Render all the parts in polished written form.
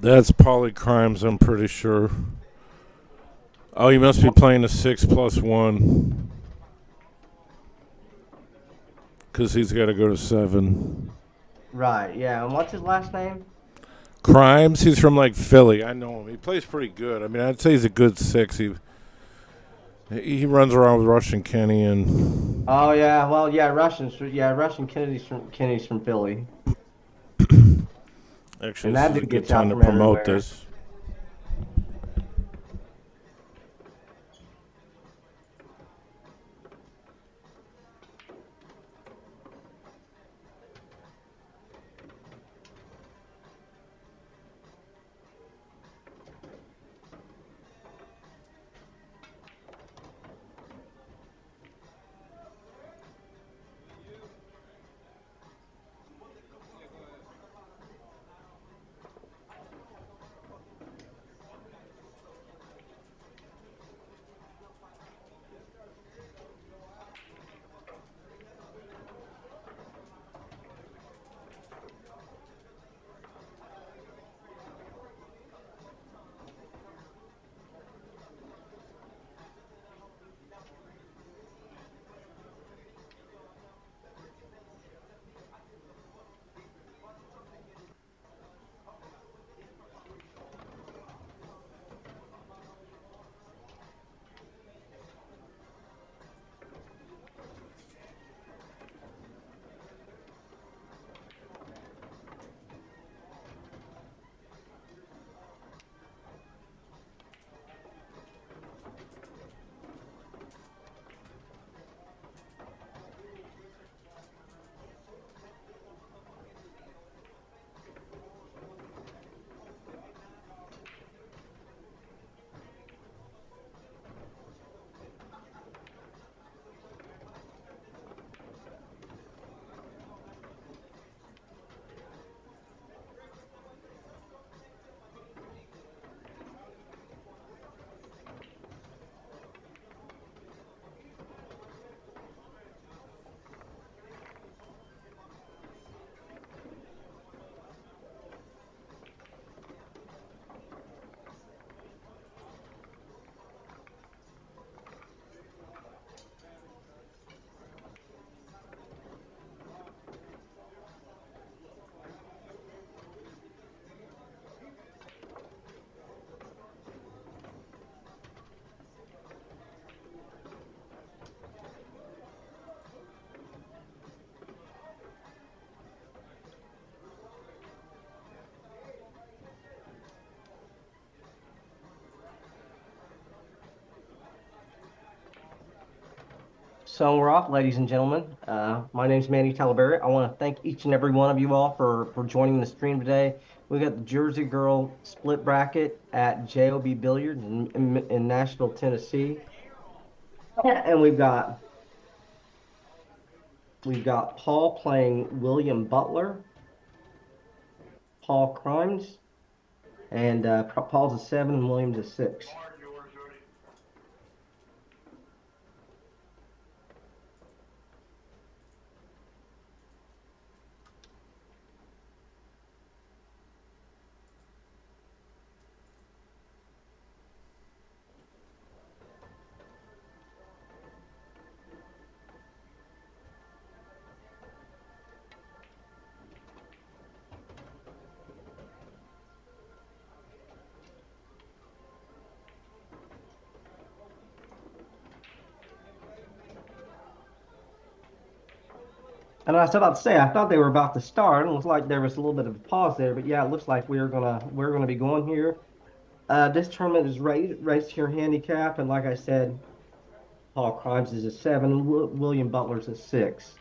That's Polly Krimes, I'm pretty sure. Oh, you must be playing a 6+1. Because he's got to go to 7. Right, yeah. And what's his last name? Krimes, he's from like Philly. I know him. He plays pretty good. I mean, I'd say he's a good 6. He runs around with Russian Kenny and Oh yeah, well yeah, Russians. Yeah, Russian Kennedy's from Philly, actually and this that is a dude good gets time out to from promote everywhere. this. So we're off, ladies and gentlemen. My name's Manny Talaberry. I want to thank each and every one of you all for joining the stream today. We got the Jersey Girl split bracket at JOB Billiard in Nashville, Tennessee, and we've got Paul playing William Butler, Paul Crimes, and Paul's a 7 and William's a 6. And I was about to say, I thought they were about to start. It looks like there was a little bit of a pause there, but yeah, it looks like we're gonna be going here. This tournament is raised to your handicap, and like I said, Paul Crimes is a 7, and William Butler's a 6.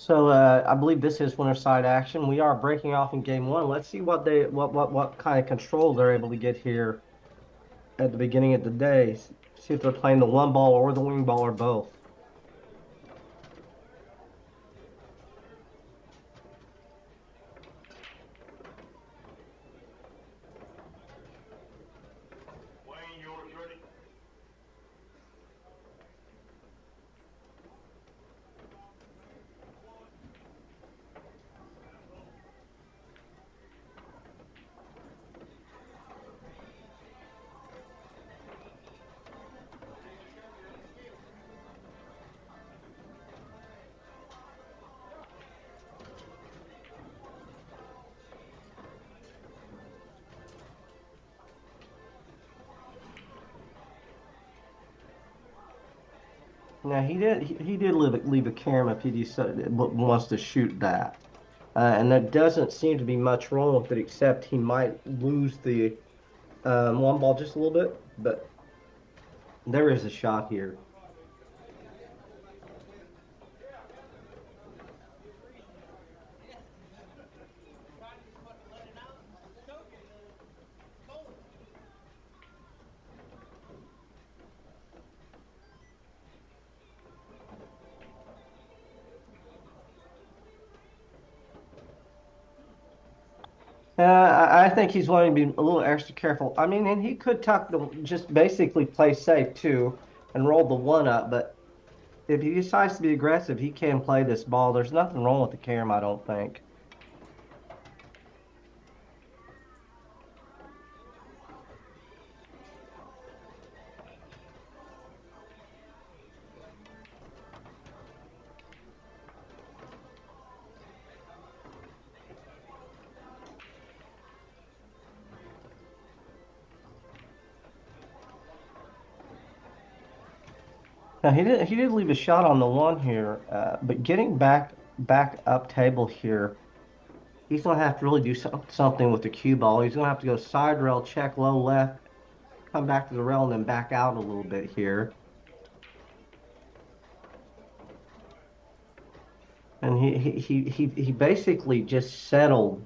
So I believe this is winner side action. We are breaking off in game one. Let's see what kind of control they're able to get here at the beginning of the day. See if they're playing the one ball or the wing ball or both. Now he did leave a camera if he decided, wants to shoot that. And there doesn't seem to be much wrong with it, except he might lose the one ball just a little bit. But there is a shot here. I think he's wanting to be a little extra careful. I mean, and he could just basically play safe too and roll the one up. But if he decides to be aggressive, he can play this ball. There's nothing wrong with the carom, I don't think. Now he did leave a shot on the one here, but getting back up table here, he's gonna have to really do something with the cue ball. He's gonna have to go side rail, check low left, come back to the rail, and then back out a little bit here. And he basically just settled.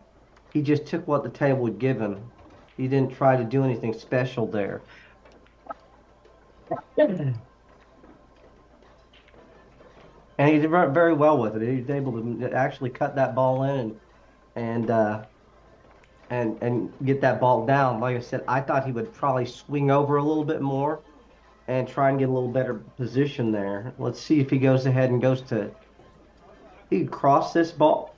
He just took what the table would give him. He didn't try to do anything special there. And he did very well with it. He was able to actually cut that ball in and uh, and get that ball down. Like I said, I thought he would probably swing over a little bit more and try and get a little better position there. Let's see if he goes ahead and goes to he could cross this ball.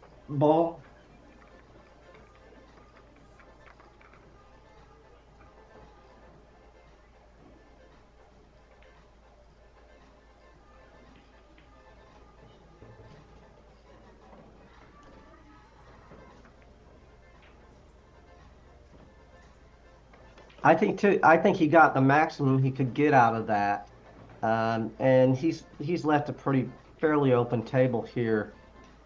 I think he got the maximum he could get out of that. And he's left a pretty fairly open table here.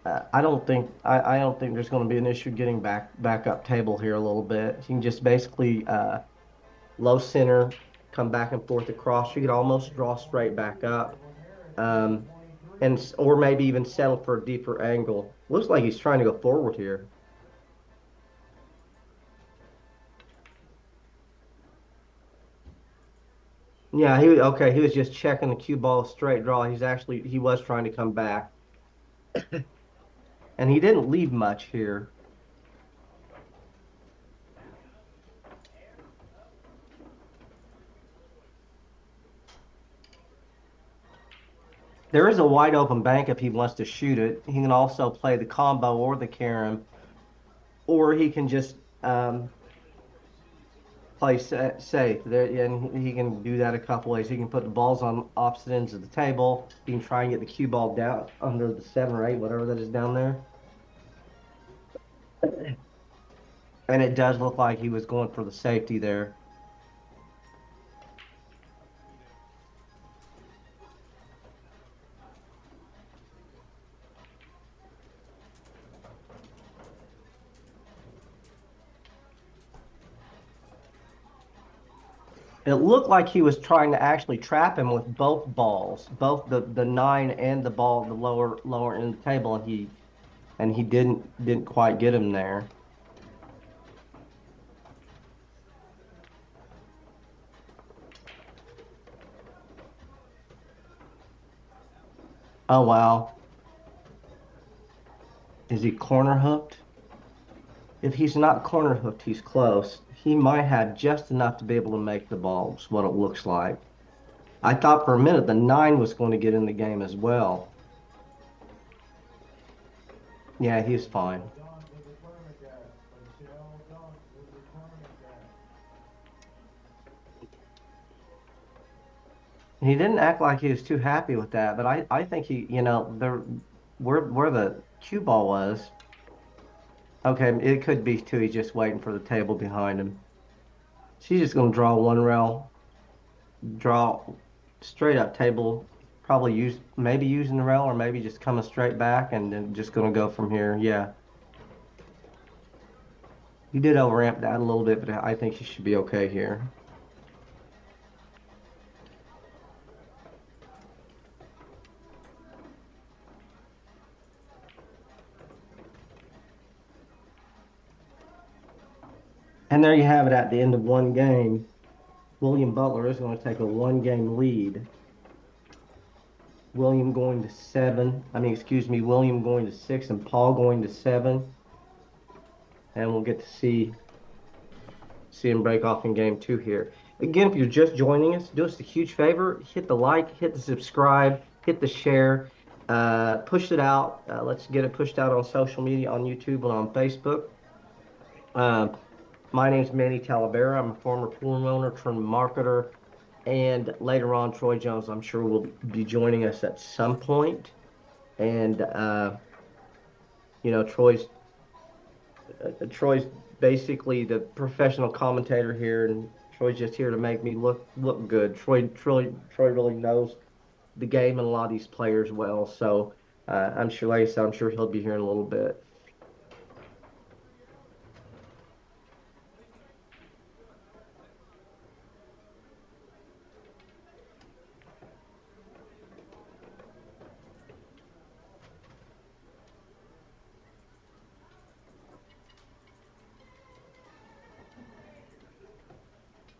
I don't think there's going to be an issue getting back up table here a little bit. You can just basically low center, come back and forth across. You could almost draw straight back up, um, and or maybe even settle for a deeper angle. Looks like he's trying to go forward here. Yeah, okay. He was just checking the cue ball straight draw. He was trying to come back, and he didn't leave much here. There is a wide open bank if he wants to shoot it. He can also play the combo or the carom, or he can just play safe. And he can do that a couple ways. He can put the balls on opposite ends of the table. He can try and get the cue ball down under the 7 or 8, whatever that is down there. And it does look like he was going for the safety there. It looked like he was trying to actually trap him with both balls, both the nine and the ball, the lower end of the table, and he didn't quite get him there. Oh wow. Is he corner hooked? If he's not corner hooked, he's close. He might have just enough to be able to make the balls, what it looks like. I thought for a minute the nine was going to get in the game as well. Yeah, he's fine. He didn't act like he was too happy with that, but I think he, where the cue ball was. Okay, it could be too. He's just waiting for the table behind him. She's just gonna draw one rail, draw straight up table. Probably maybe using the rail or maybe just coming straight back and then just gonna go from here. Yeah, you did overamp that a little bit, but I think you should be okay here. And there you have it at the end of one game. William Butler is going to take a one game lead. William going to seven. I mean, excuse me, William going to six and Paul going to seven. And we'll get to see him break off in game two here. Again, if you're just joining us, do us a huge favor. Hit the like, hit the subscribe, hit the share, push it out. Let's get it pushed out on social media, on YouTube and on Facebook. Um, my name's Manny Talavera. I'm a former pool owner turned marketer. And later on, Troy Jones, I'm sure, will be joining us at some point. And Troy's basically the professional commentator here, and Troy's just here to make me look good. Troy really knows the game and a lot of these players well. So I'm sure, like I said, I'm sure he'll be here in a little bit.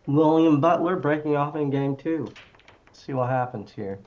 William Butler breaking off in game two. Let's see what happens here.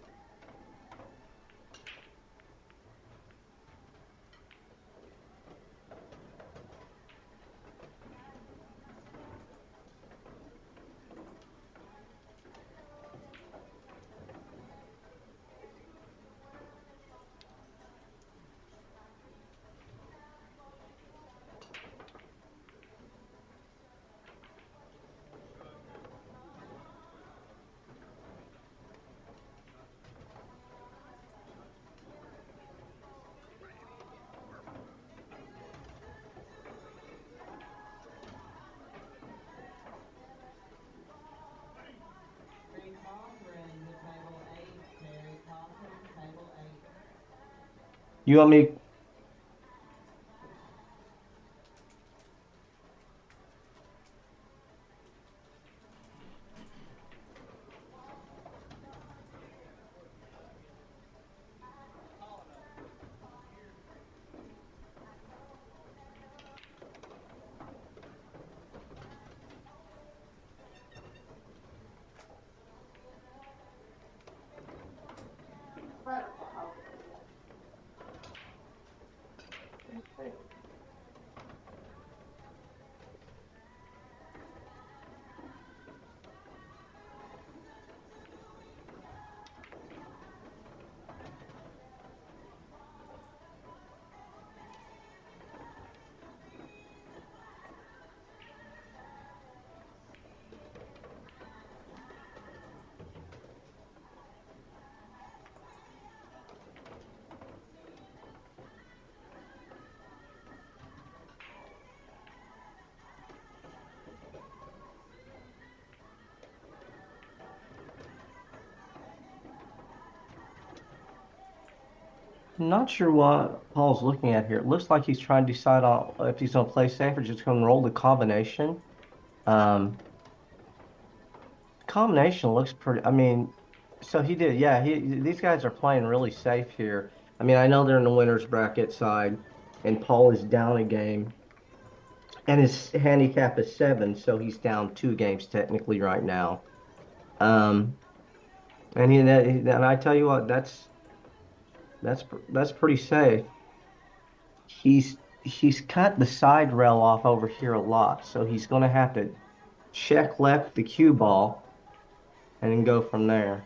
You want me? I'm not sure what Paul's looking at here. It looks like he's trying to decide on if he's going to play safe or just going to roll the combination. Um, combination looks pretty. I mean, so he did. Yeah, these guys are playing really safe here. I mean, I know they're in the winners bracket side, and Paul is down a game, and his handicap is 7, so he's down 2 games technically right now. Um, and I tell you what, that's pretty safe. He's cut the side rail off over here a lot, so he's going to have to check left the cue ball and then go from there.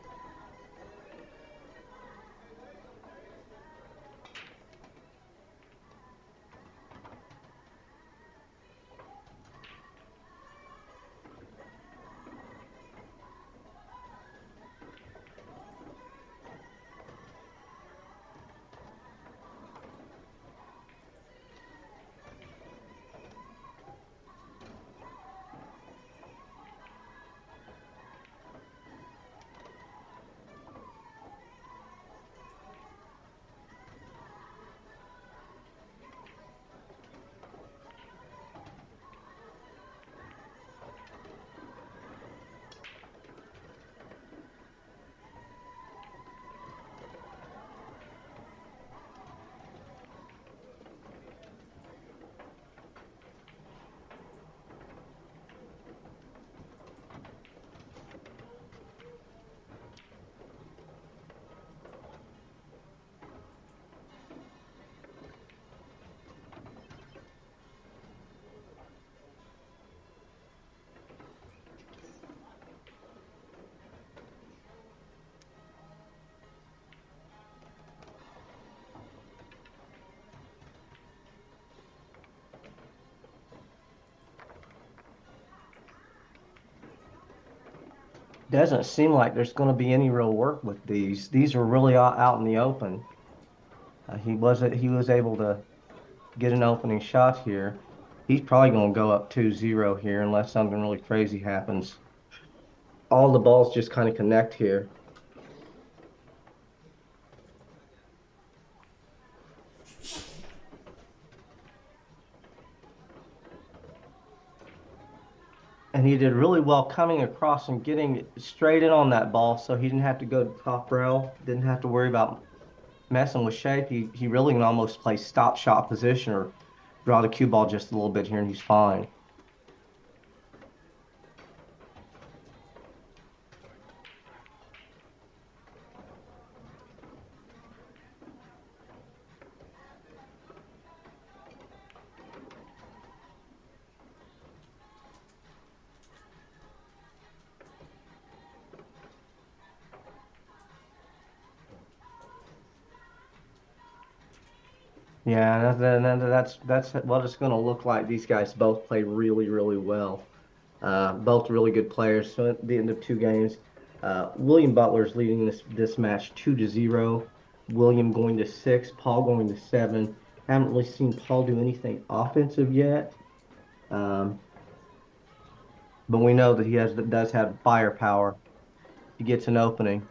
Doesn't seem like there's going to be any real work with these. These are really out in the open. He was able to get an opening shot here. He's probably going to go up 2-0 here unless something really crazy happens. All the balls just kind of connect here. And he did really well coming across and getting straight in on that ball, so he didn't have to go to top rail, didn't have to worry about messing with shape. He really can almost play stop shot position or draw the cue ball just a little bit here, and he's fine. Yeah, that's what it's going to look like. These guys both play really, really well. Both really good players. So at the end of 2 games, William Butler's leading this match 2-0. William going to 6, Paul going to 7. Haven't really seen Paul do anything offensive yet, um, but we know that does have firepower. He gets an opening.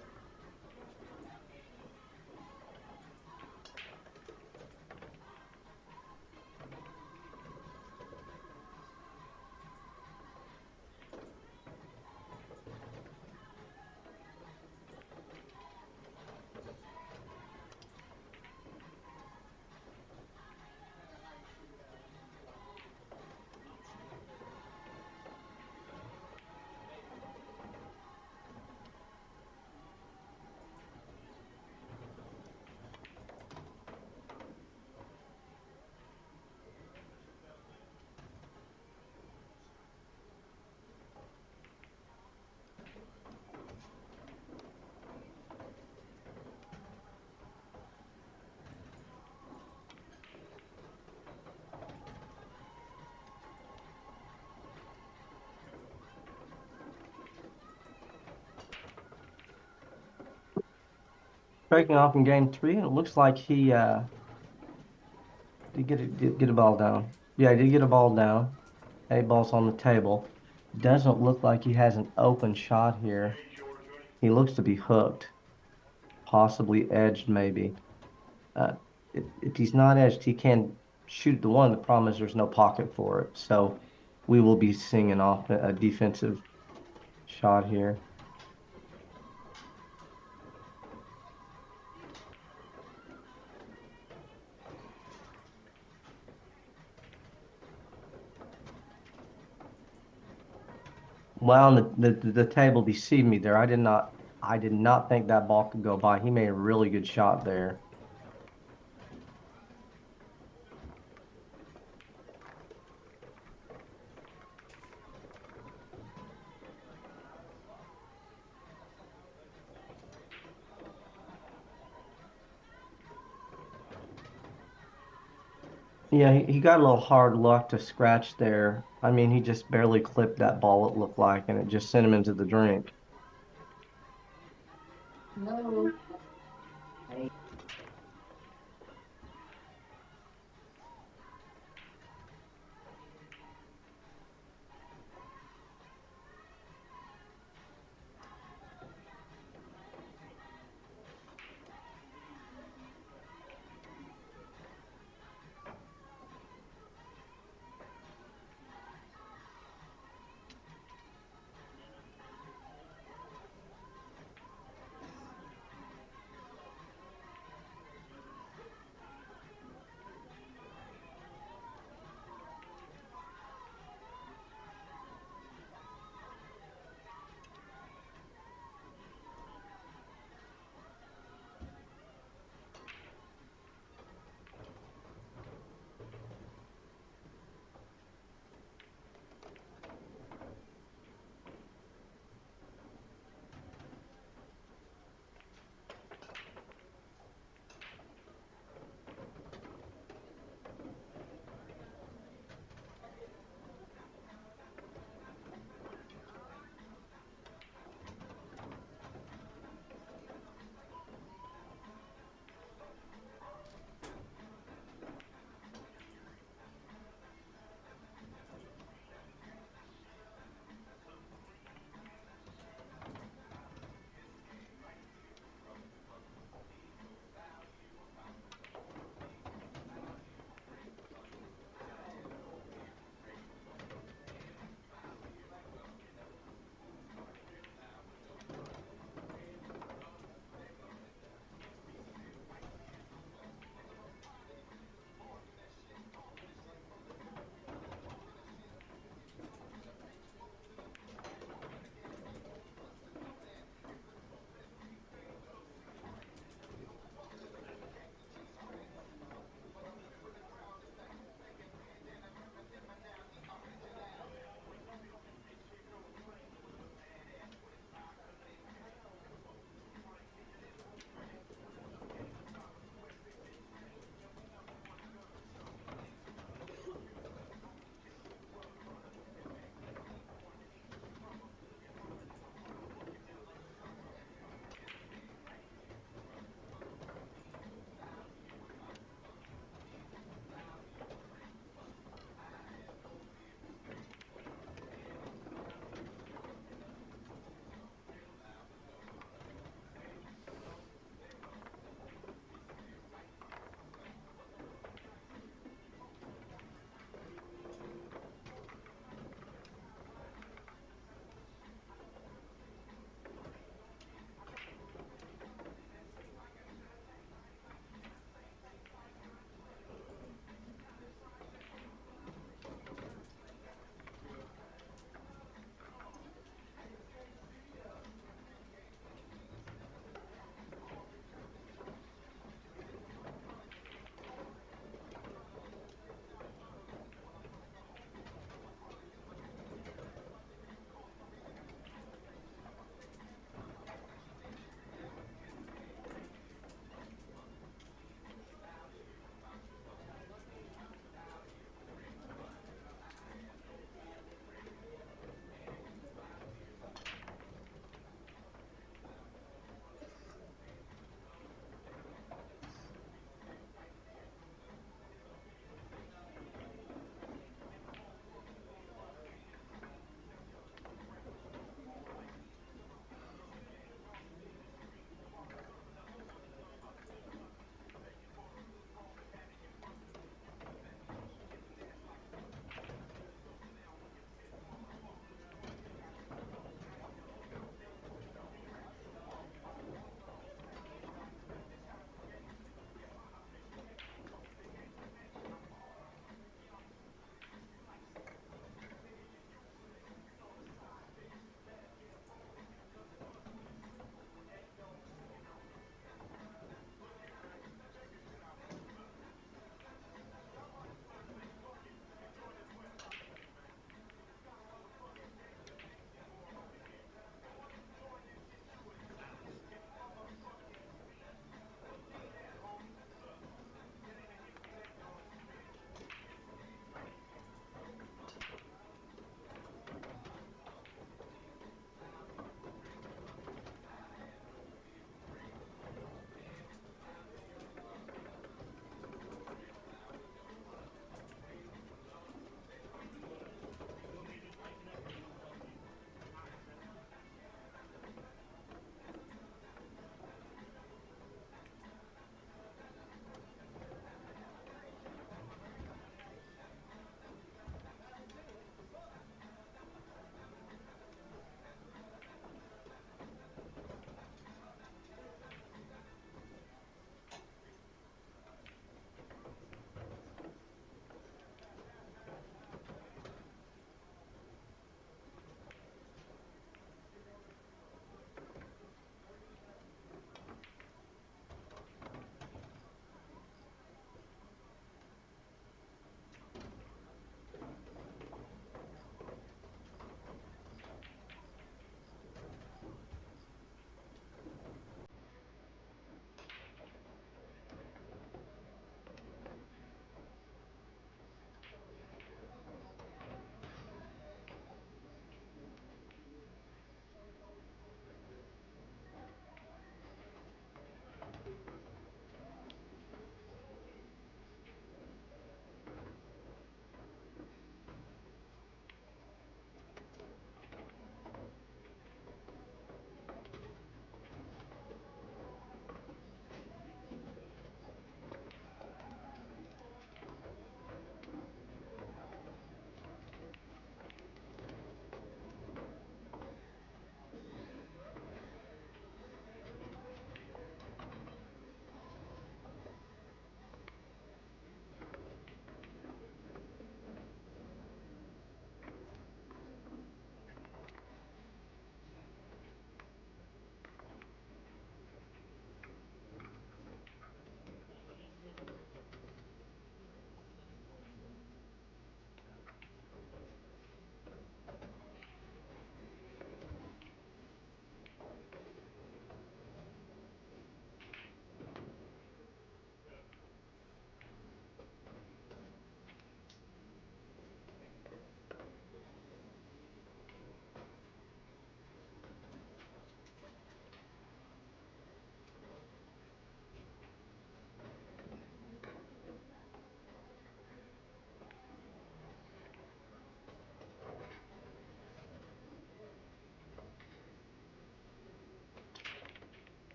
Breaking off in game 3, and it looks like he did get a ball down. Yeah, he did get a ball down. 8 balls on the table. Doesn't look like he has an open shot here. He looks to be hooked, possibly edged, maybe. Uh, if he's not edged, he can shoot the one. The problem is there's no pocket for it. So we will be seeing a defensive shot here. Well, the table deceived me there. I did not think that ball could go by. He made a really good shot there. Yeah, he got a little hard luck to scratch there. I mean, he just barely clipped that ball, it looked like, and it just sent him into the drink.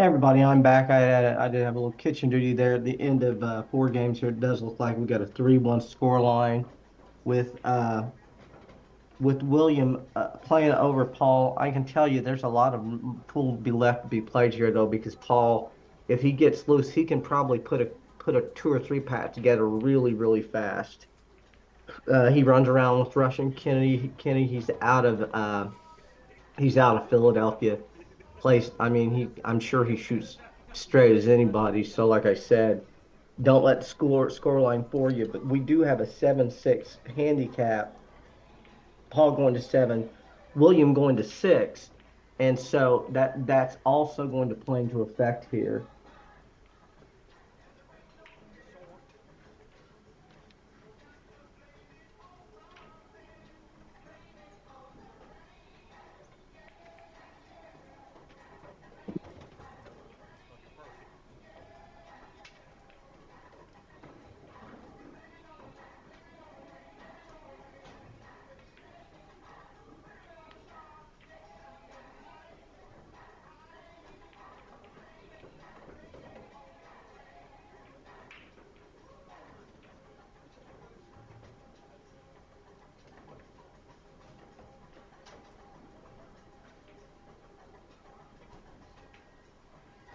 Everybody, I'm back. I did have a little kitchen duty there at the end of 4 games here. It does look like we got a 3-1 score line with William playing over Paul. I can tell you there's a lot of pool be left to be played here though, because Paul, if he gets loose, he can probably put a 2 or 3 pack together really fast. He runs around with Russian Kennedy. Kenny, he's out of Philadelphia. Plays. I mean, I'm sure he shoots straight as anybody. So, like I said, don't let the score line for you. But we do have a 7-6 handicap. Paul going to 7, William going to 6, and so that's also going to play into effect here.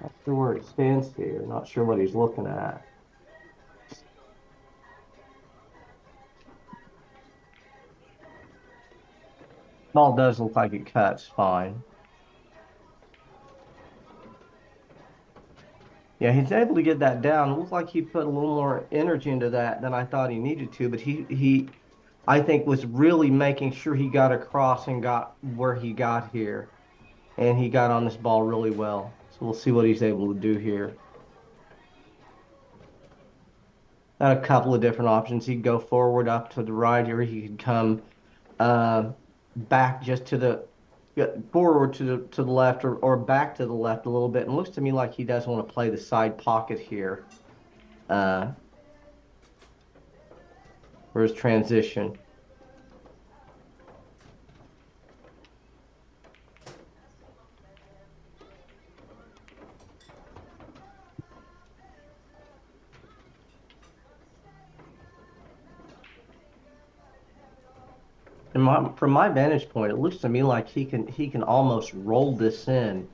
Not sure where he stands here. Not sure what he's looking at. Ball does look like it cuts fine. Yeah, he's able to get that down. It looks like he put a little more energy into that than I thought he needed to, but he I think was really making sure he got across and got where he got here. And he got on this ball really well. So we'll see what he's able to do here. Got a couple of different options. He could go forward up to the right, or he could come uh, back just to the forward to the left, or back to the left a little bit. And it looks to me like he does want to play the side pocket here uh, for his transition. And from my vantage point, it looks to me like he can almost roll this in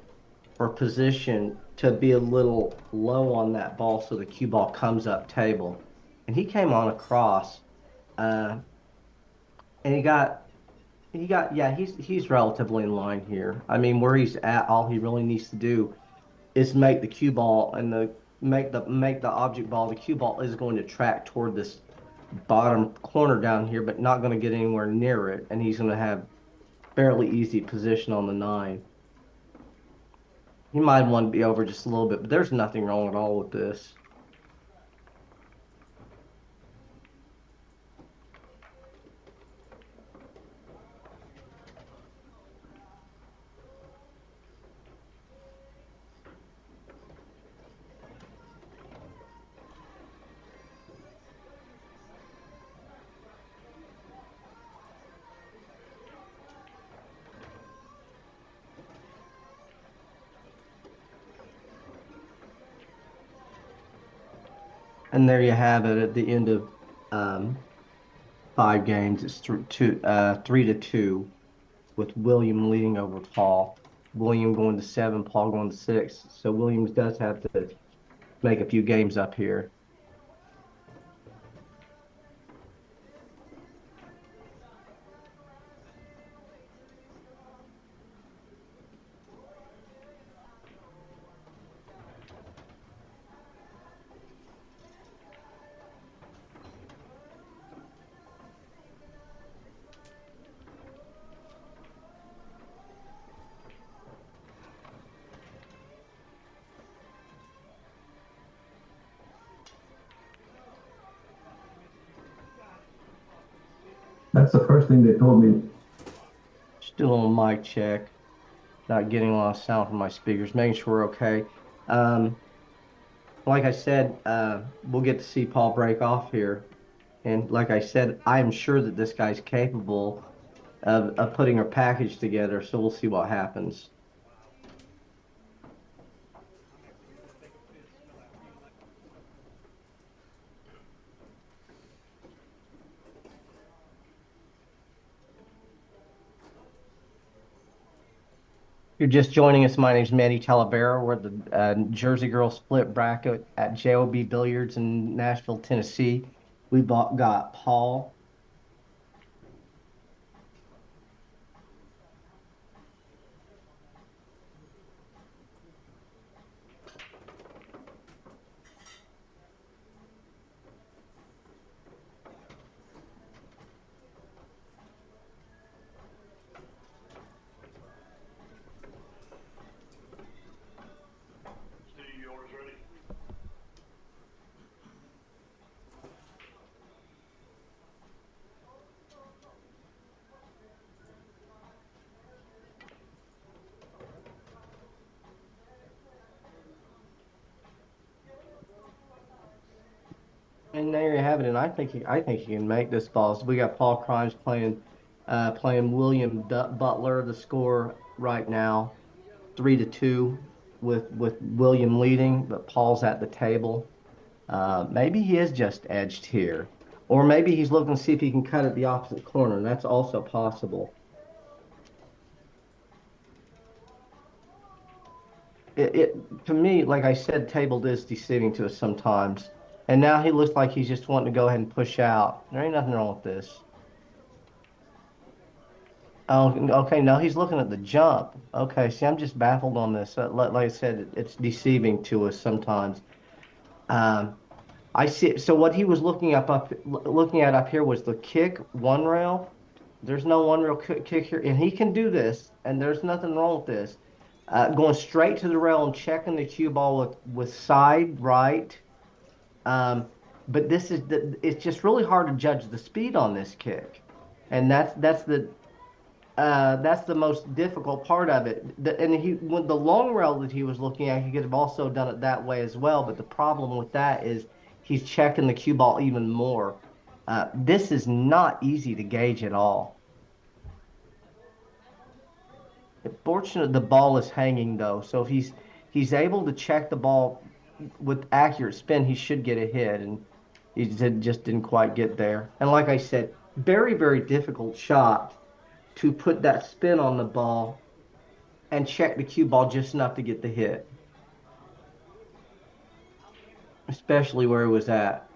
for position to be a little low on that ball so the cue ball comes up table. And he came on across, uh, and yeah, he's relatively in line here. I mean, where he's at, all he really needs to do is make the cue ball and make the object ball. The cue ball is going to track toward this bottom corner down here, but not going to get anywhere near it, and he's going to have fairly easy position on the 9. He might want to be over just a little bit, but there's nothing wrong at all with this. And there you have it at the end of um, 5 games. It's 3-2 with William leading over Paul. William going to 7, Paul going to 6. So Williams does have to make a few games up here. That's the first thing they told me. Still on mic check. Not getting a lot of sound from my speakers. Making sure we're okay. Um, like I said, we'll get to see Paul break off here. And like I said, I'm sure that this guy's capable of putting a package together. So we'll see what happens. you're just joining us, my name's Manny Talavera. We're the Jersey Girls split bracket at JOB Billiards in Nashville, Tennessee. Got Paul. And there you have it. And I think he can make this ball. So we got Paul Krimes playing William Butler. The score right now 3-2 with William leading, but Paul's at the table. Maybe he is just edged here, or maybe he's looking to see if he can cut at the opposite corner. That's also possible. To me, like I said, table is deceiving to us sometimes. And now he looks like he's just wanting to go ahead and push out. There ain't nothing wrong with this. Oh, okay. No, he's looking at the jump. Okay. See, I'm just baffled on this. Like I said, it's deceiving to us sometimes. Um, I see. So what he was looking at up here was the kick one rail. There's no one rail kick here, and he can do this, and there's nothing wrong with this. Going straight to the rail and checking the cue ball with side right. Um, but it's just really hard to judge the speed on this kick, and that's the most difficult part of it. And when the long rail that he was looking at, he could have also done it that way as well. But the problem with that is he's checking the cue ball even more. This is not easy to gauge at all. Fortunately, the ball is hanging though, so if he's able to check the ball with accurate spin, he should get a hit, and just didn't quite get there. And like I said, very, very difficult shot to put that spin on the ball and check the cue ball just enough to get the hit, especially where he was at.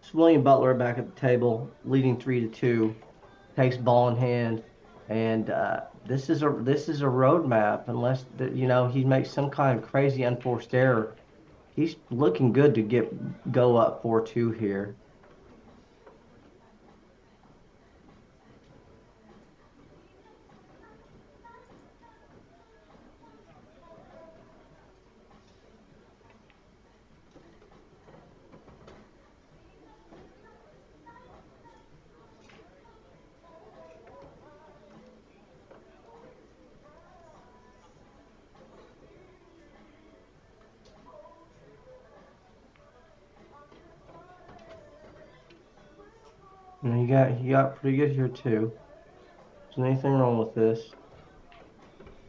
It's William Butler back at the table, leading 3-2, takes ball in hand, and this is a roadmap. Unless he makes some kind of crazy unforced error, he's looking good to go up 4-2 here. And he got pretty good here too. There's anything wrong with this.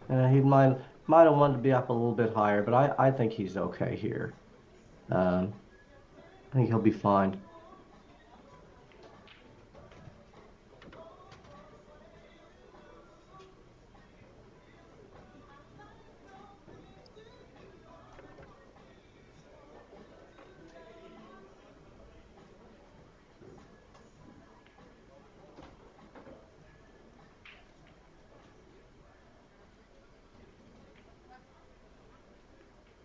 He might have wanted to be up a little bit higher, but I think he's okay here. Um, I think he'll be fine.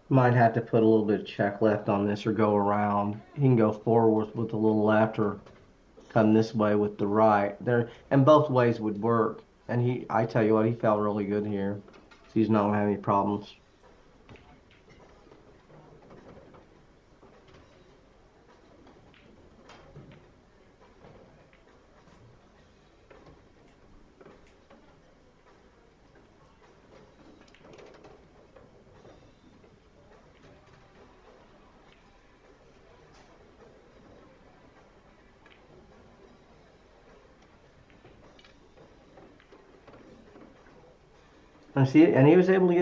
Might have to put a little bit of check left on this or go around. He can go forward with a little left or come this way with the right. And both ways would work. And I tell you what, he felt really good here. So he's not gonna have any problems. And see, and he was able to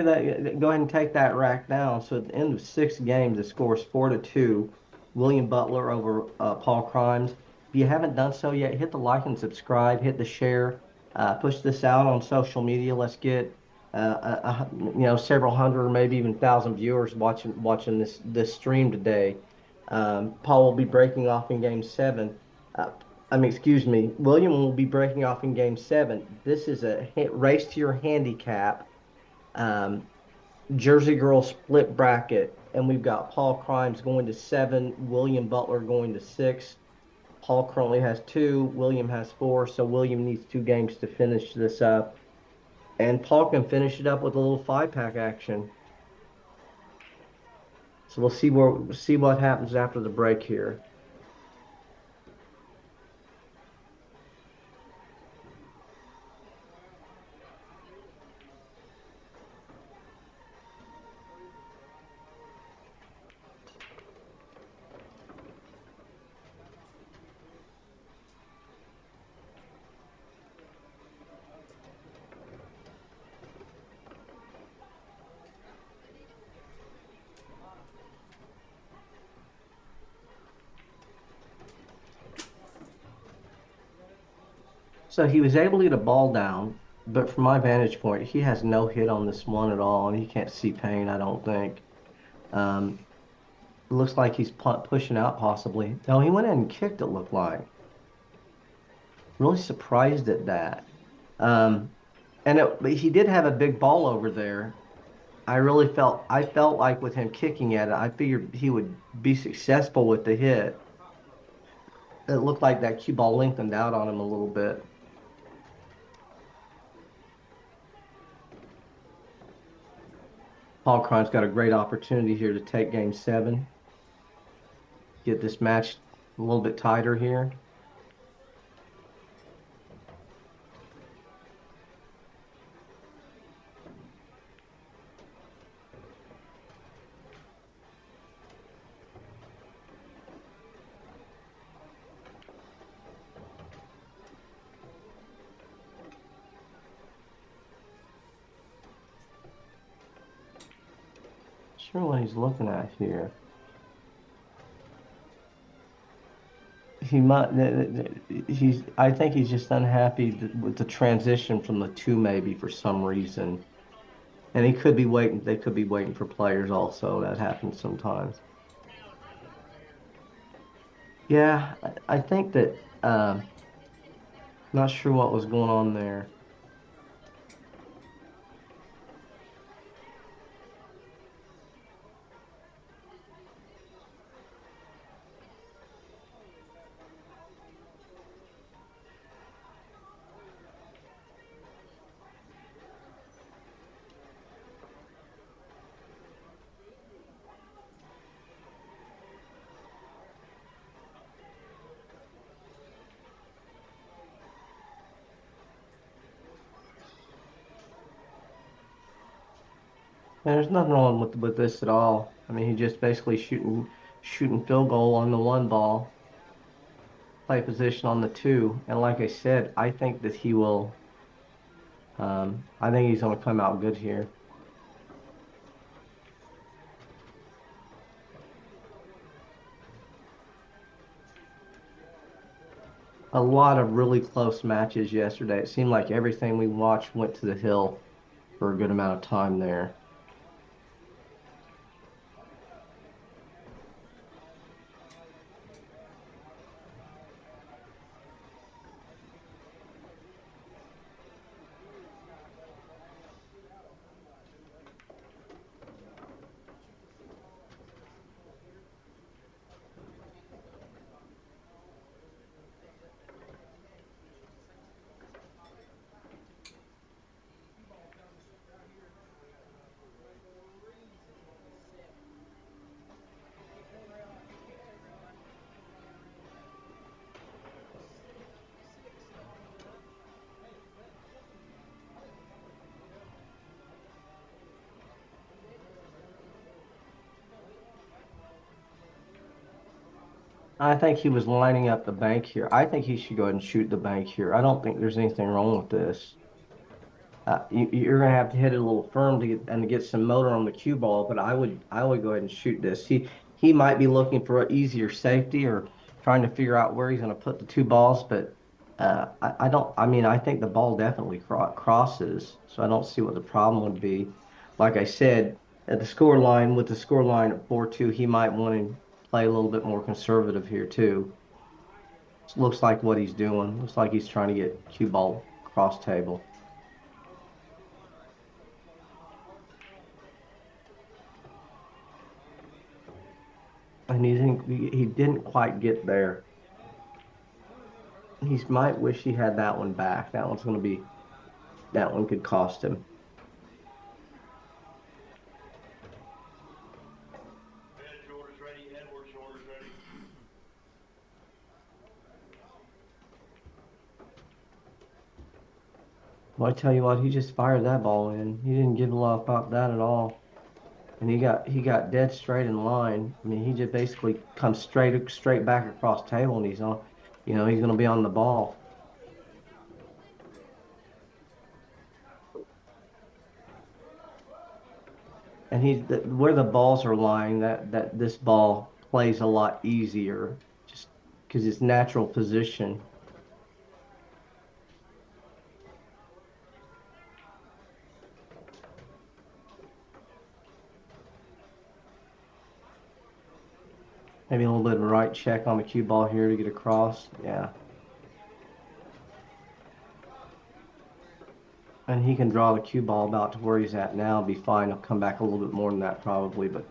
go ahead and take that rack down. So at the end of 6 games, the score is 4-2. William Butler over Paul Krimes. If you haven't done so yet, hit the like and subscribe, hit the share. Push this out on social media. Let's get several hundred or maybe even thousand viewers watching this stream today. Paul will be breaking off in game seven. Uh, excuse me, William will be breaking off in game seven. This is a race to your handicap. Um, Jersey Girl split bracket, and we've got Paul Krimes going to seven, William Butler going to six. Paul currently has two, William has four, so William needs two games to finish this up. And Paul can finish it up with a little five-pack action. So we'll see what happens after the break here. So he was able to get a ball down, but from my vantage point, he has no hit on this one at all, and he can't see pain, I don't think. Um, Looks like he's pushing out possibly. No, he went in and kicked, it looked like. Really surprised at that. Um, but he did have a big ball over there. I felt like with him kicking at it, I figured he would be successful with the hit. It looked like that cue ball lengthened out on him a little bit. Paul Crime's got a great opportunity here to take game seven, get this match a little bit tighter here. Sure what he's looking at here. I think he's just unhappy with the transition from the two maybe for some reason. And they could be waiting for players also. That happens sometimes. Yeah, I think that not sure what was going on there. And there's nothing wrong with this at all. I mean, he just basically shooting field goal on the one ball, play position on the two. And like I said, I think that he will. I think he's going to come out good here. A lot of really close matches yesterday. It seemed like everything we watched went to the hill for a good amount of time there. I think he was lining up the bank here. I think he should go ahead and shoot the bank here. I don't think there's anything wrong with this. You're going to have to hit it a little firm to get some motor on the cue ball, but I would go ahead and shoot this. He might be looking for an easier safety or trying to figure out where he's going to put the two balls, but I don't, I mean, I think the ball definitely crosses, so I don't see what the problem would be. Like I said, at the score line, with the score line at 4-2, he might want to play a little bit more conservative here too. Looks like what he's doing. Looks like he's trying to get cue ball cross table. And he didn't quite get there. He might wish he had that one back. That one could cost him. Well, I tell you what, he just fired that ball in. He didn't give a lot about that at all. And he got dead straight in line. I mean, he just basically comes straight back across table, and he's on, he's going to be on the ball. And where the balls are lying, that this ball plays a lot easier, just because it's natural position. Maybe a little bit of a right check on the cue ball here to get across. Yeah. And he can draw the cue ball about to where he's at now, be fine. He'll come back a little bit more than that probably, but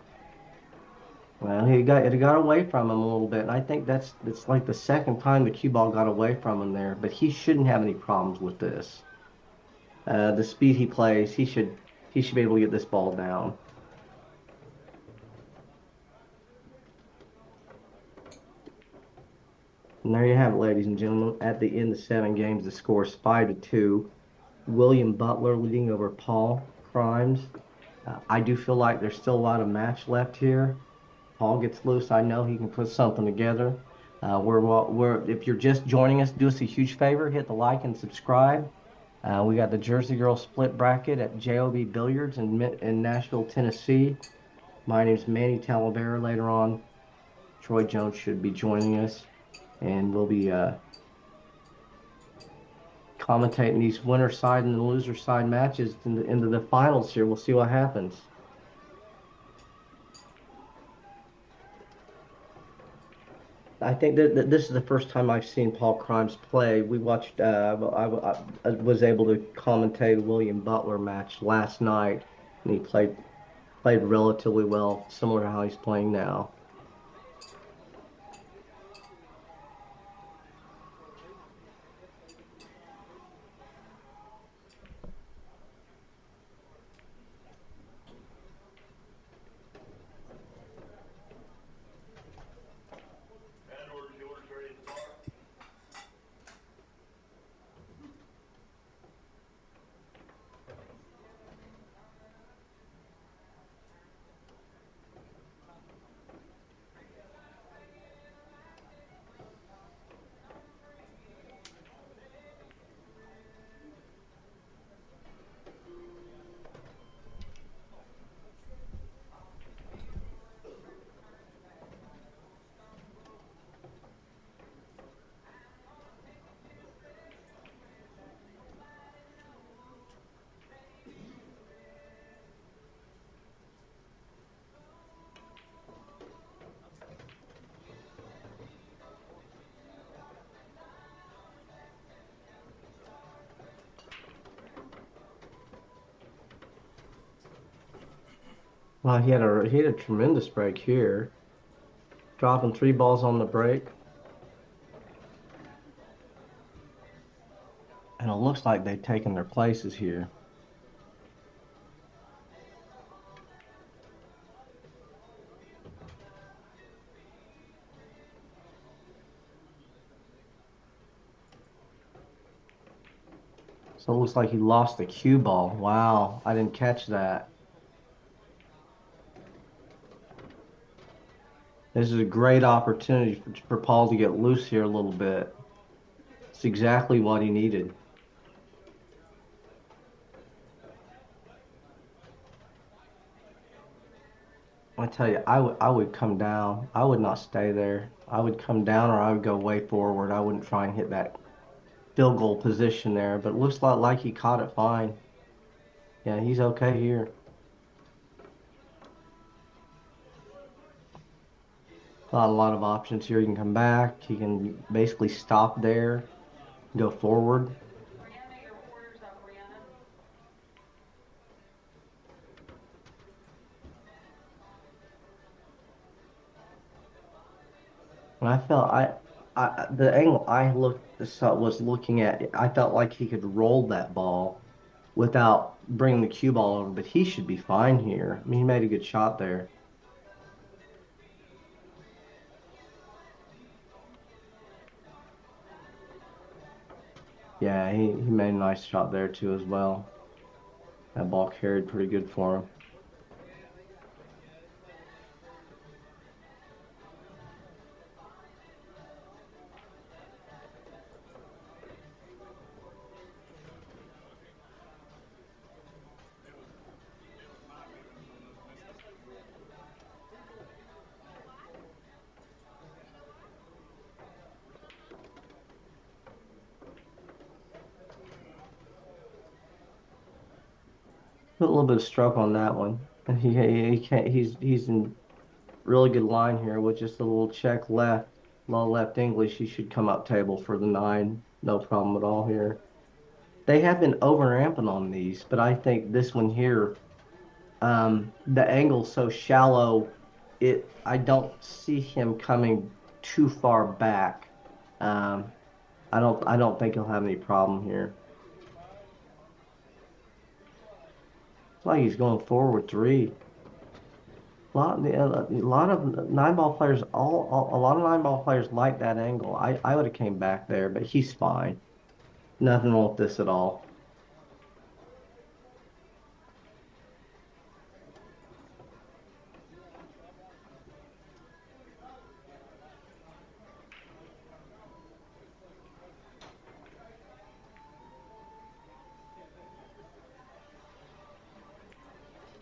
well, it got away from him a little bit. And I think that's like the second time the cue ball got away from him there, but he shouldn't have any problems with this. The speed he plays, he should be able to get this ball down. And there you have it, ladies and gentlemen. At the end of 7 games, the score is 5-2. William Butler leading over Paul Krimes. I do feel like there's still a lot of match left here. Paul gets loose. I know he can put something together. If you're just joining us, do us a huge favor, hit the like and subscribe. We got the Jersey Girl split bracket at JOB Billiards in Nashville, Tennessee. My name's Manny Talavera. Later on, Troy Jones should be joining us, and we'll be commentating these winner side and the loser side matches into the finals here. We'll see what happens. I think that this is the first time I've seen Paul Krimes play. We watched. I was able to commentate a William Butler match last night, and he played relatively well, similar to how he's playing now. Well, he had a tremendous break here, dropping 3 balls on the break, and it looks like they've taken their places here. So it looks like he lost the cue ball. Wow, I didn't catch that. This is a great opportunity for Paul to get loose here a little bit. It's exactly what he needed. I tell you, I would come down. I would not stay there. I would come down or I would go way forward. I wouldn't try and hit that field goal position there, but it looks like he caught it fine. Yeah, he's okay here. Got a lot of options here. He can come back. He can basically stop there, go forward. And I felt the angle I was looking at, I felt like he could roll that ball without bringing the cue ball over, but he should be fine here. I mean, he made a good shot there. Yeah, he made a nice shot there too as well. That ball carried pretty good for him. Put a little bit of stroke on that one, and he can't. He's in really good line here with just a little check left, low left English. He should come up table for the 9, no problem at all here. They have been over amping on these, but I think this one here, the angle's so shallow, I don't see him coming too far back. Um, I don't think he'll have any problem here. It's like he's going forward 3. A lot of 9 ball players, a lot of 9 ball players like that angle. I would have came back there, but he's fine. Nothing wrong with this at all.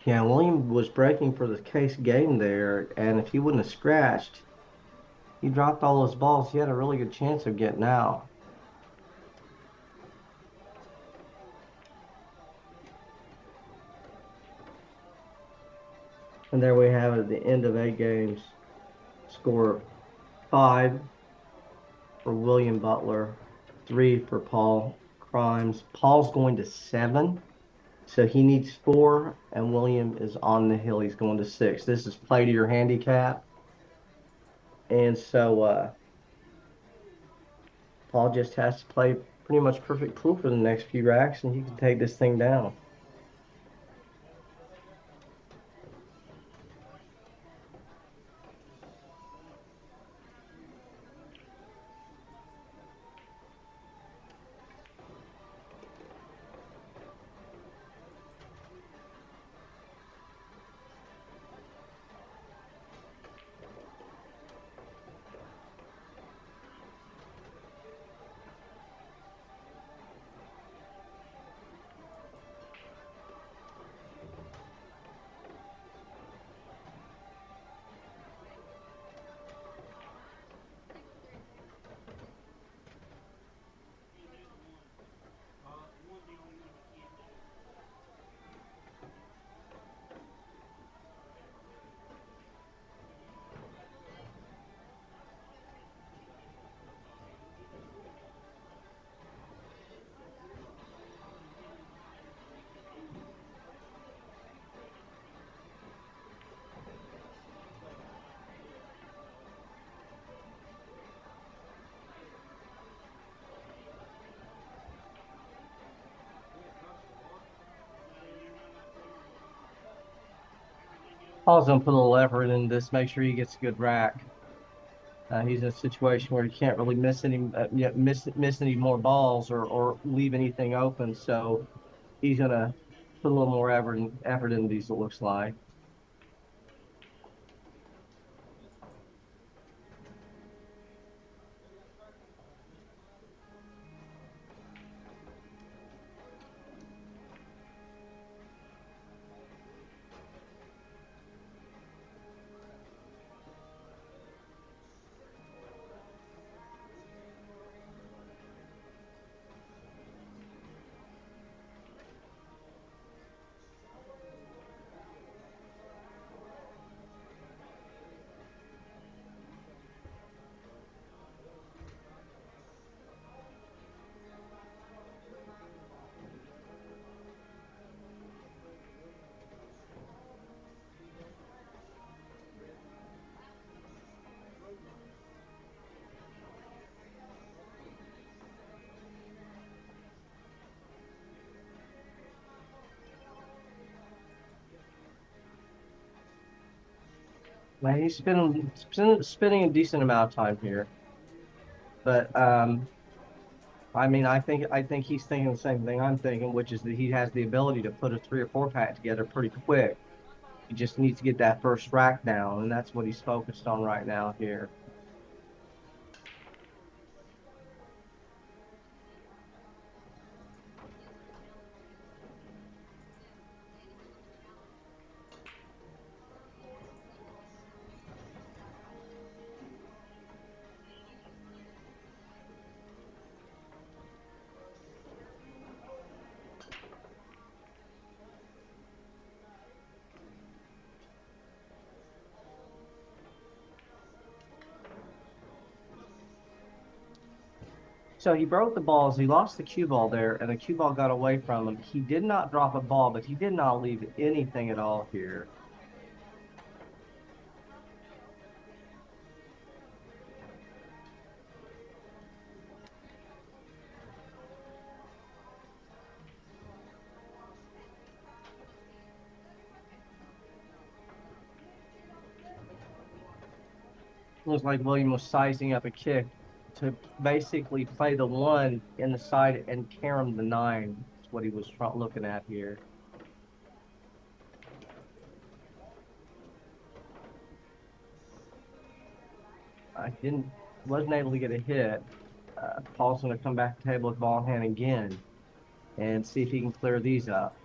Yeah, William was breaking for the case game there, and if he wouldn't have scratched, he dropped all those balls. He had a really good chance of getting out. And there we have it at the end of 8 games. Score 5 for William Butler, 3 for Paul Krimes. Paul's going to 7, so he needs 4, and William is on the hill. He's going to 6. This is play to your handicap. And so Paul just has to play pretty much perfect pool for the next few racks, and he can take this thing down. Paul's gonna put a little effort in this, make sure he gets a good rack. He's in a situation where he can't really miss any miss any more balls or leave anything open. So he's gonna put a little more effort in these. It looks like. Like, he's spending a decent amount of time here, but I mean, I think he's thinking the same thing I'm thinking, which is that he has the ability to put a 3 or 4 pack together pretty quick. He just needs to get that first rack down, and that's what he's focused on right now here. So he broke the balls. He lost the cue ball there, and the cue ball got away from him. He did not drop a ball, but he did not leave anything at all here. Looks like William was sizing up a kick to basically play the 1 in the side and carom the 9. That's what he was looking at here. Wasn't able to get a hit. Paul's going to come back to the table with ball in hand again and see if he can clear these up.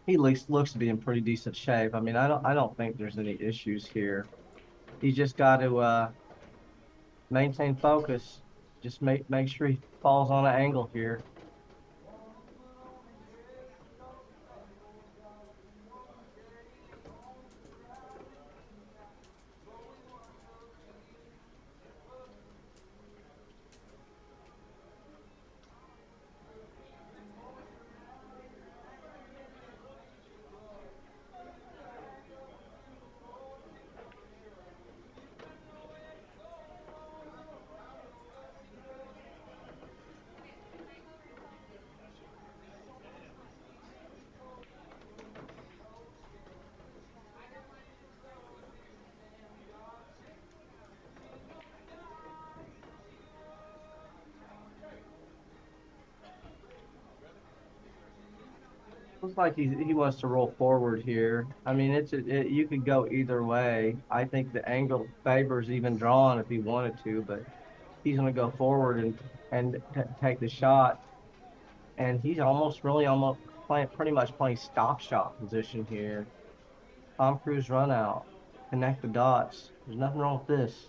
He looks to be in pretty decent shape. I mean, I don't think there's any issues here. He's just got to maintain focus. Just make sure he falls on an angle here. Looks like he wants to roll forward here. I mean, you could go either way. I think the angle favors even drawing if he wanted to, but he's going to go forward and take the shot. And he's almost playing pretty much playing stop shot position here. Tom Cruise run out, connect the dots. There's nothing wrong with this.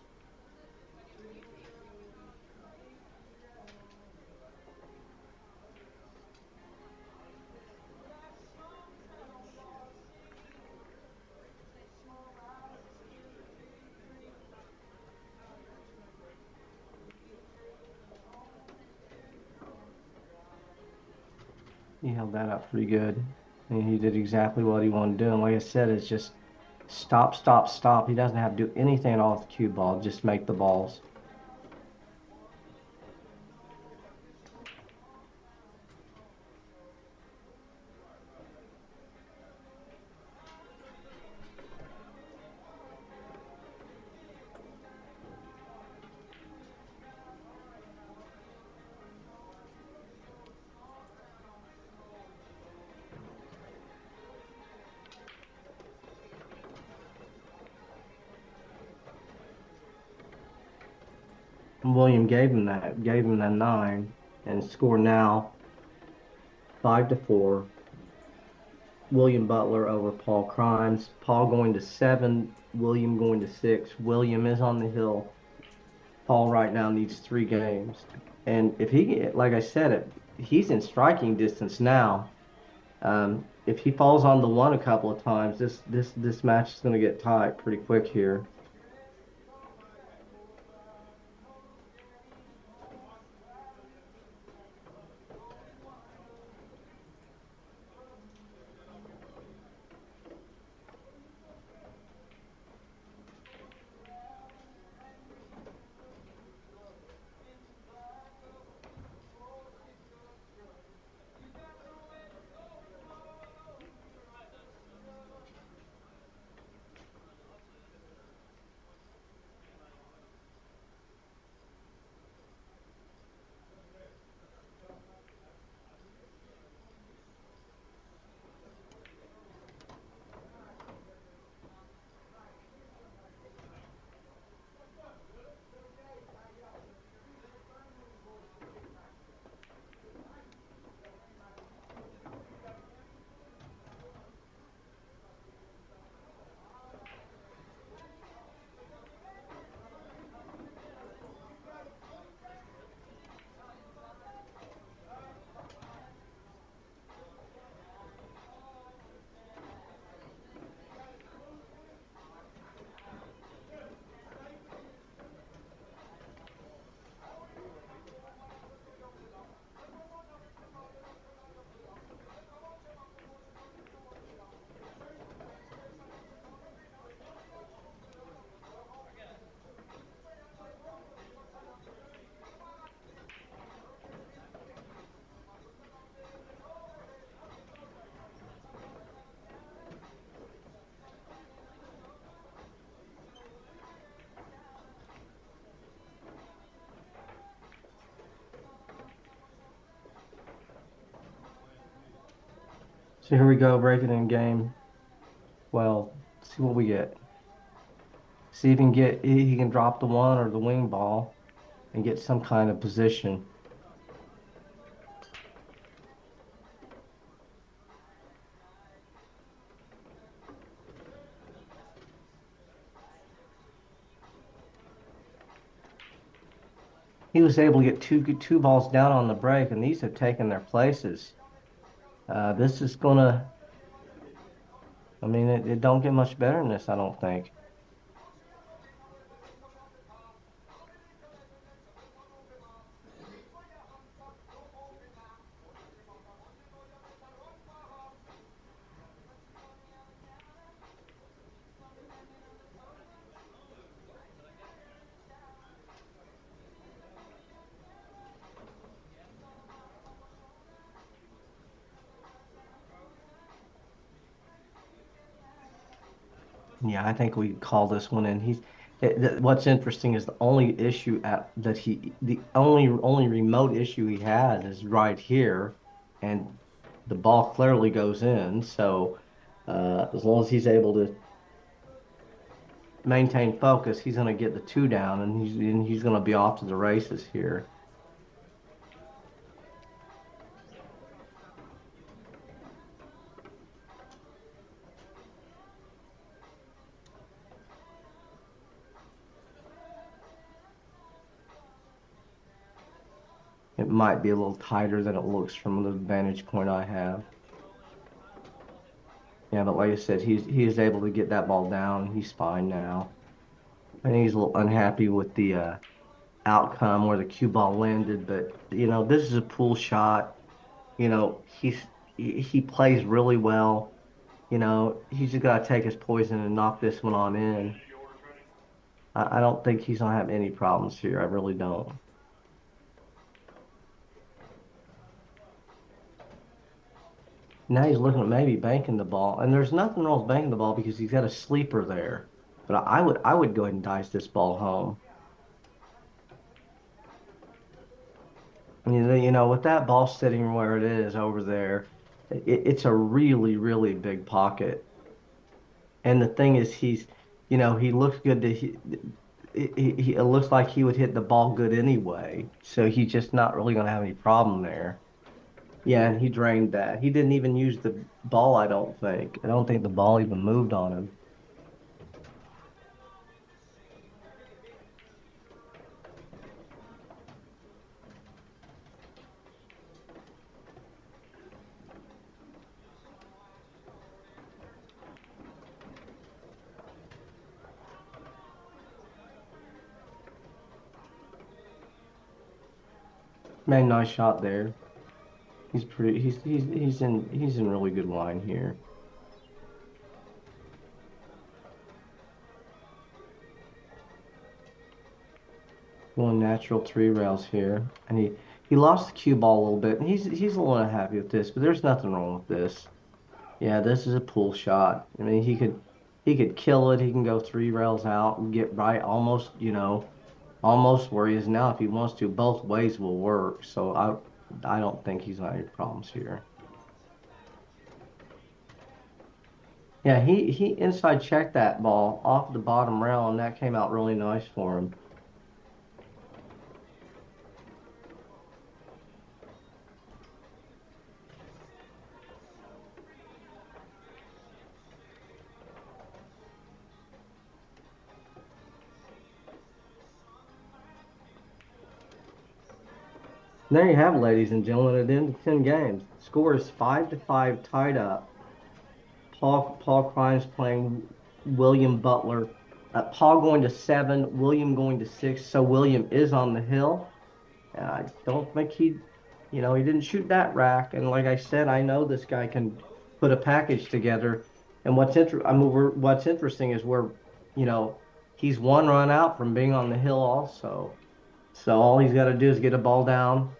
He held that up pretty good. And he did exactly what he wanted to do. And like I said, it's just stop, stop, stop. He doesn't have to do anything at all with the cue ball, just make the balls. William gave him that nine, and score now 5-4. William Butler over Paul Krimes. Paul going to seven, William going to six. William is on the hill. Paul right now needs three games. And if like I said, he's in striking distance now. If he falls on the one a couple of times, this match is going to get tight pretty quick here. So here we go, breaking in game. Well, see what we get. See if he can drop the one or the wing ball and get some kind of position. He was able to get two balls down on the break, and these have taken their places. This is gonna. I mean, it don't get much better than this, I don't think. Yeah, I think we call this one in. What's interesting is the only issue the only remote issue he has is right here, and the ball clearly goes in. So as long as he's able to maintain focus, he's going to get the two down, and he's going to be off to the races here. It might be a little tighter than it looks from the vantage point I have. Yeah, but like I said, he is able to get that ball down. He's fine now. I think he's a little unhappy with the outcome where the cue ball landed, but this is a pool shot. He plays really well. He's just got to take his poison and knock this one on in. I don't think he's gonna have any problems here. I really don't. Now he's looking at maybe banking the ball, and there's nothing wrong with banking the ball because he's got a sleeper there. But I would go ahead and dice this ball home. With that ball sitting where it is over there, it's a really, really big pocket. And the thing is, he looks good it looks like he would hit the ball good anyway. So he's just not really going to have any problem there. Yeah, and he drained that. He didn't even use the ball, I don't think. I don't think the ball even moved on him. Man, nice shot there. He's pretty. He's in really good line here. Going natural three rails here, and he lost the cue ball a little bit, and he's a little unhappy with this, but there's nothing wrong with this. Yeah, this is a pull shot. I mean, he could kill it. He can go three rails out and get right almost, almost where he is now if he wants to. Both ways will work. So I don't think he's got any problems here. Yeah, he inside checked that ball off the bottom rail, and that came out really nice for him. And there you have it, ladies and gentlemen. It ended 10 games. Score is 5-5, tied up. Paul Krimes playing William Butler. Paul going to 7, William going to 6. So William is on the hill. I don't think he didn't shoot that rack. And like I said, I know this guy can put a package together. And what's interesting is you know, he's one run out from being on the hill also. So all he's got to do is get a ball down,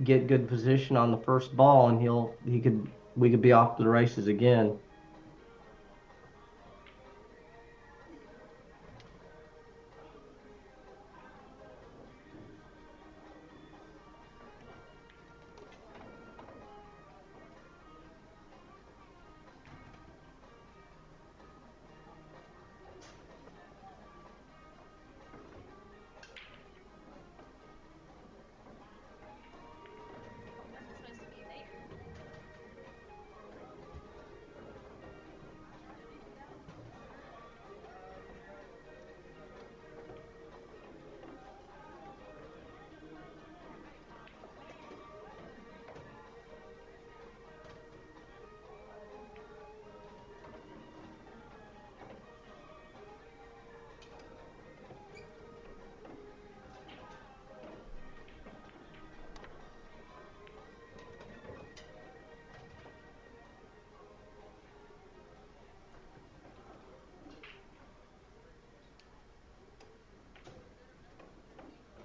get good position on the first ball, and we could be off to the races again.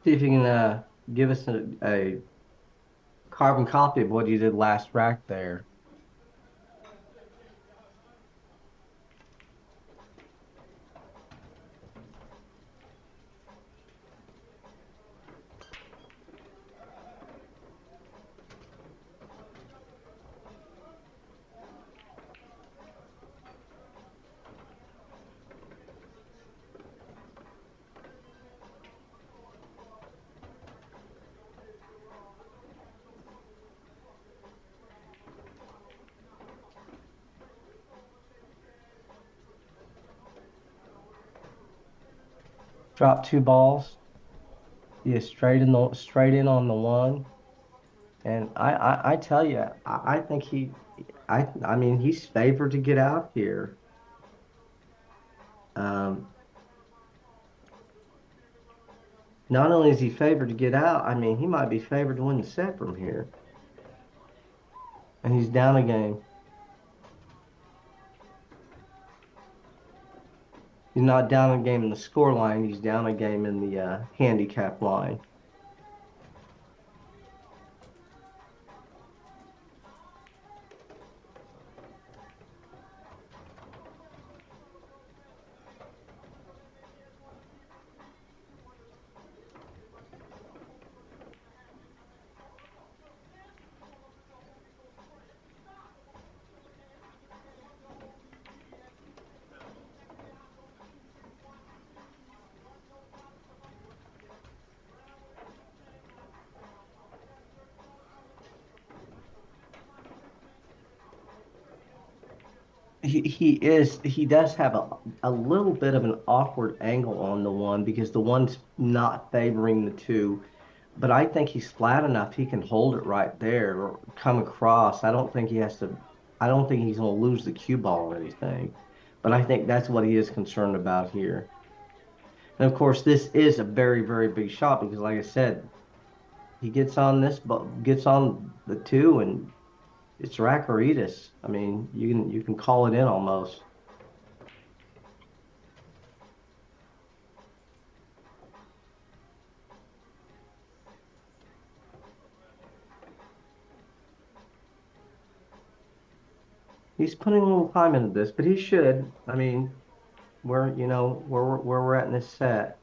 See if you can give us a carbon copy of what you did last rack there. Drop two balls. Yeah, straight in on the one. And I tell you, I think I mean he's favored to get out here. Um, Not only is he favored to get out, I mean he might be favored to win the set from here. And he's down a game. He's not down a game in the score line. He's down a game in the handicap line. He does have a little bit of an awkward angle on the one because the one's not favoring the two. But I think he's flat enough. He can hold it right there or come across. I don't think he has to. I don't think he's going to lose the cue ball or anything. But I think that's what he is concerned about here. And of course, this is a very, very big shot because, like I said, he gets on this, but gets on the two, and it's rack or Edis. I mean, you can call it in almost. He's putting a little time into this, but he should. I mean, where we're at in this set.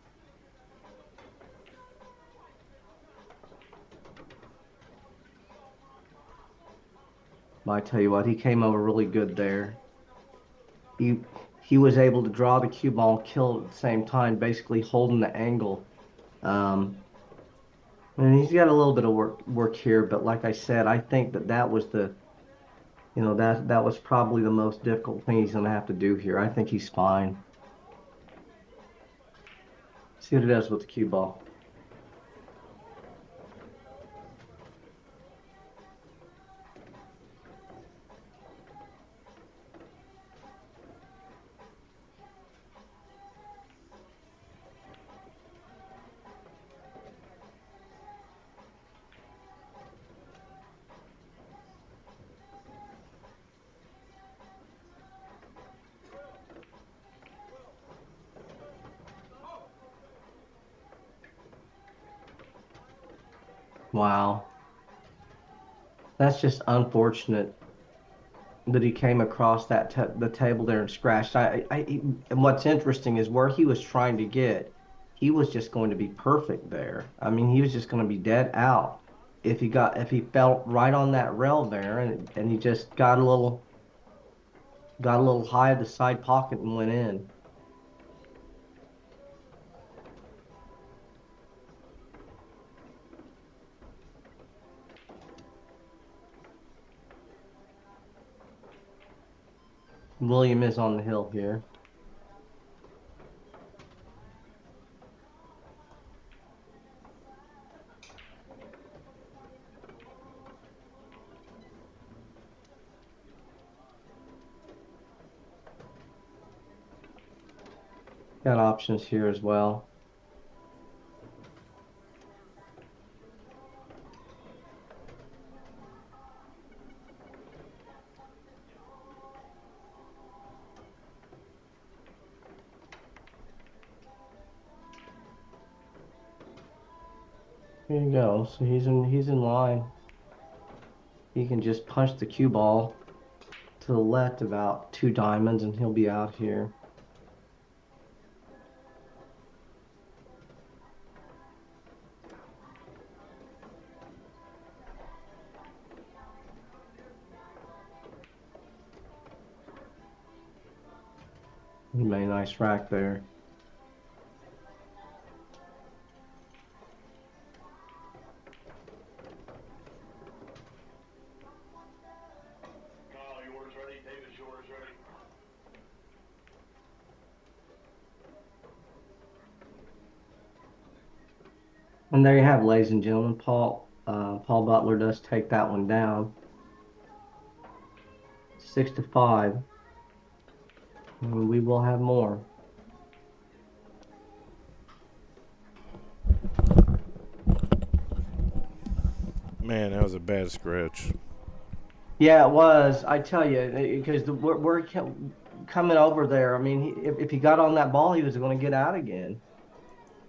But I tell you what, he came over really good there. He he was able to draw the cue ball and kill it at the same time, basically holding the angle. Um, and he's got a little bit of work here, but like I said, I think that was that was probably the most difficult thing he's going to have to do here. I think he's fine. See what he does with the cue ball. Wow, that's just unfortunate that he came across the table there and scratched. And what's interesting is where he was trying to get, he was just going to be perfect there. I mean, he was just going to be dead out if he fell right on that rail there and he just got a little high of the side pocket and went in. William is on the hill here. Got options here as well. Here you go. So he's in line. He can just punch the cue ball to the left about 2 diamonds and he'll be out here. He made a nice rack there. And there you have, ladies and gentlemen. Paul Butler does take that one down, 6-5. And we will have more. Man, that was a bad scratch. Yeah, it was. I tell you, because we're coming over there. I mean, if he got on that ball, he was going to get out again,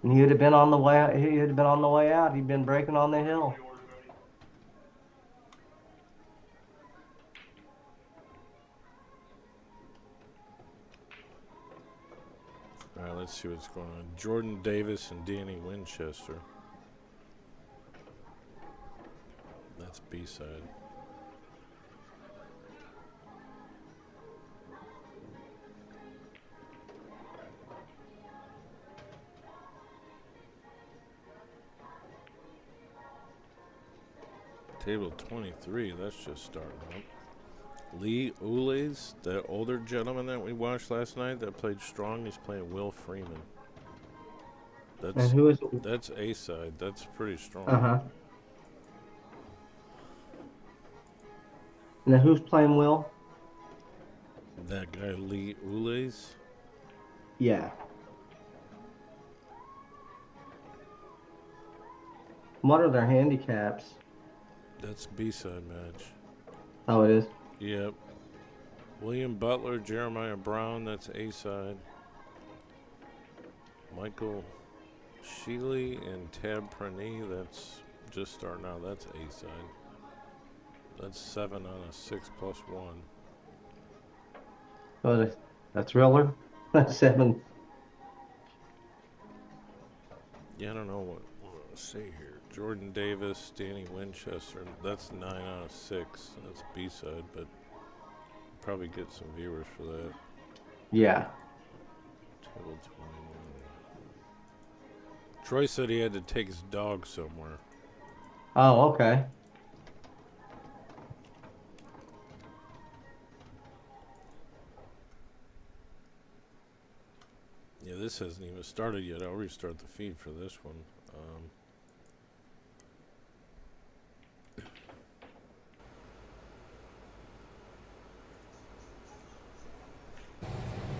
and he would have been on the way. He would have been on the way out. He'd been breaking on the hill. All right, let's see what's going on. Jordan Davis and Danny Winchester. That's B-side. Table 23, that's just starting up. Lee Ules, the older gentleman that we watched last night that played strong, he's playing Will Freeman. And who is? That's A side. That's pretty strong. Uh-huh. And then who's playing Will? That guy Lee Ules. Yeah. What are their handicaps? That's B-side match. Oh, it is? Yep. William Butler, Jeremiah Brown, that's A-side. Michael Sheely and Tab Pranee, that's just starting out. That's A-side. That's 7 on a 6+1. Oh, that's Riller? That's 7. Yeah, I don't know what to say here. Jordan Davis, Danny Winchester, that's 9 out of 6. That's B-side, but probably get some viewers for that. Yeah. Table 21. Troy said he had to take his dog somewhere. Oh, okay. Yeah, this hasn't even started yet. I'll restart the feed for this one.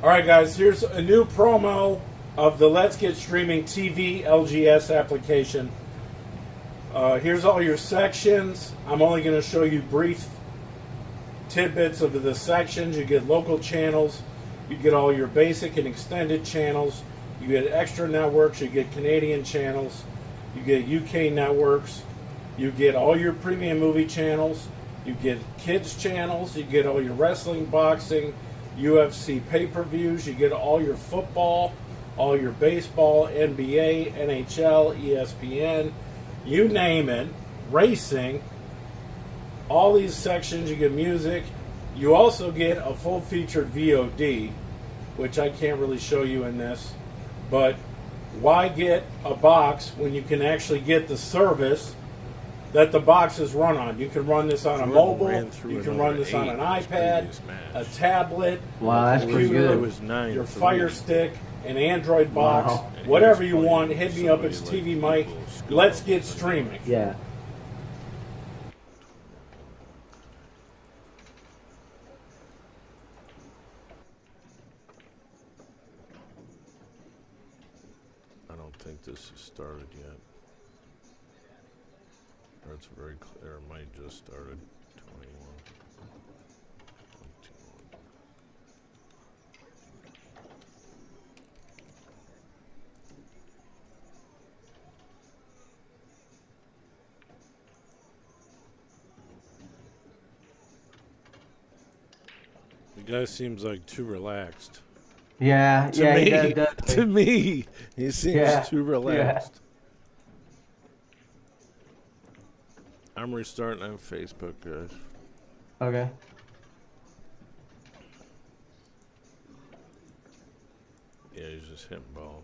All right, guys, here's a new promo of the Let's Get Streaming TV LGS application. Here's all your sections. I'm only going to show you brief tidbits of the sections. You get local channels. You get all your basic and extended channels. You get extra networks. You get Canadian channels. You get UK networks. You get all your premium movie channels. You get kids channels. You get all your wrestling, boxing, UFC pay-per-views. You get all your football, all your baseball, NBA, NHL, ESPN, you name it, racing, all these sections. You get music. You also get a full-featured VOD, which I can't really show you in this, but why get a box when you can actually get the service that the box is run on? You can run this on a mobile, you can run this on an iPad, a tablet, Wow, a that's pretty computer, good. It was 9-3. your Fire Stick, an Android box, Wow. whatever you want. Hit me up. It's TvMike. Let's get streaming. Yeah. I don't think this has started yet. Or it's very clear. It might just started. 21. 21. The guy seems like too relaxed. Yeah, To yeah, me, he does, doesn't he? to me, he seems Yeah, too relaxed. I'm restarting on Facebook, guys. Okay. Yeah, he's just hitting balls.